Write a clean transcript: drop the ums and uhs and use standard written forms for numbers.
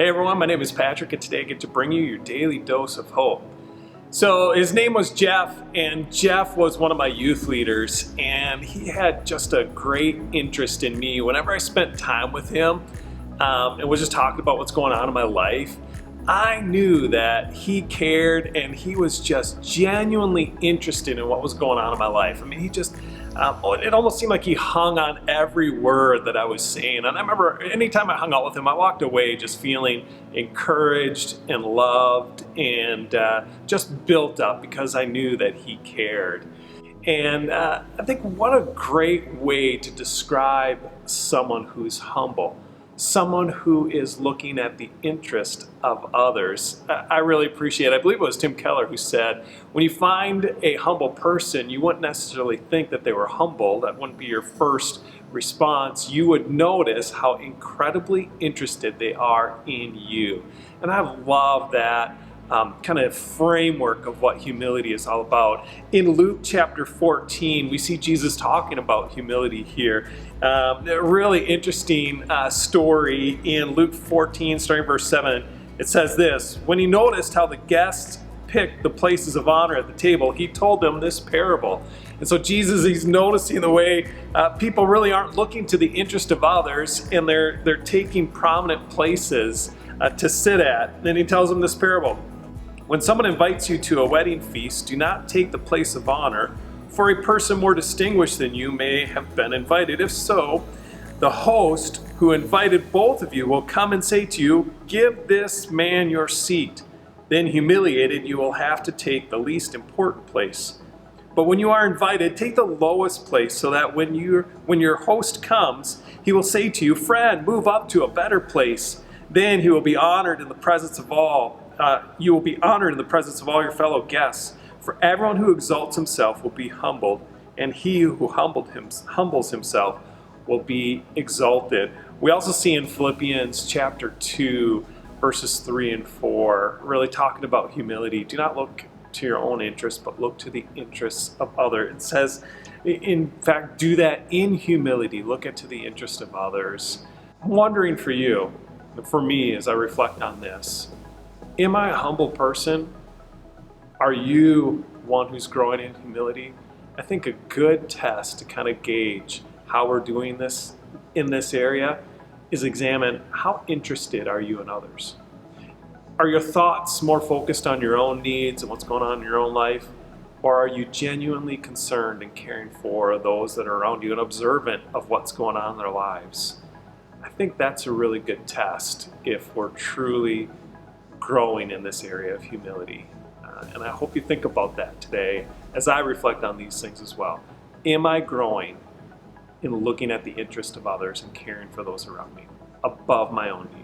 Hey everyone, my name is Patrick and today I get to bring you your daily dose of hope. So his name was Jeff, and Jeff was one of my youth leaders, and he had just a great interest in me. Whenever I spent time with him and was just talking about what's going on in my life, I knew that he cared and he was just genuinely interested in what was going on in my life. I mean, it almost seemed like he hung on every word that I was saying. And I remember anytime I hung out with him, I walked away just feeling encouraged and loved and just built up because I knew that he cared. And I think what a great way to describe someone who's humble. Someone who is looking at the interest of others. I really appreciate it. I believe it was Tim Keller who said, when you find a humble person, you wouldn't necessarily think that they were humble. That wouldn't be your first response. You would notice how incredibly interested they are in you. And I love that kind of framework of what humility is all about. In Luke chapter 14, we see Jesus talking about humility here. A really interesting story in Luke 14, starting verse 7. It says this: when he noticed how the guests picked the places of honor at the table, he told them this parable. And so Jesus, he's noticing the way people really aren't looking to the interest of others, and they're taking prominent places to sit at. And he tells them this parable. When someone invites you to a wedding feast, do not take the place of honor, for a person more distinguished than you may have been invited. If so, the host who invited both of you will come and say to you, "Give this man your seat." Then, humiliated, you will have to take the least important place. But when you are invited, take the lowest place, so that when your host comes, he will say to you, "Friend, move up to a better place." Then he will be honored in the presence of all. You will be honored in the presence of all your fellow guests. For everyone who exalts himself will be humbled, and he who humbles himself will be exalted. We also see in Philippians chapter 2, verses 3 and 4, really talking about humility. Do not look to your own interests, but look to the interests of others. It says, in fact, do that in humility. Look to the interest of others. I'm wondering for you, for me, as I reflect on this, am I a humble person? Are you one who's growing in humility? I think a good test to kind of gauge how we're doing this in this area is examine how interested are you in others? Are your thoughts more focused on your own needs and what's going on in your own life? Or are you genuinely concerned and caring for those that are around you and observant of what's going on in their lives? I think that's a really good test if we're truly growing in this area of humility. And I hope you think about that today as I reflect on these things as well. Am I growing in looking at the interest of others and caring for those around me above my own needs?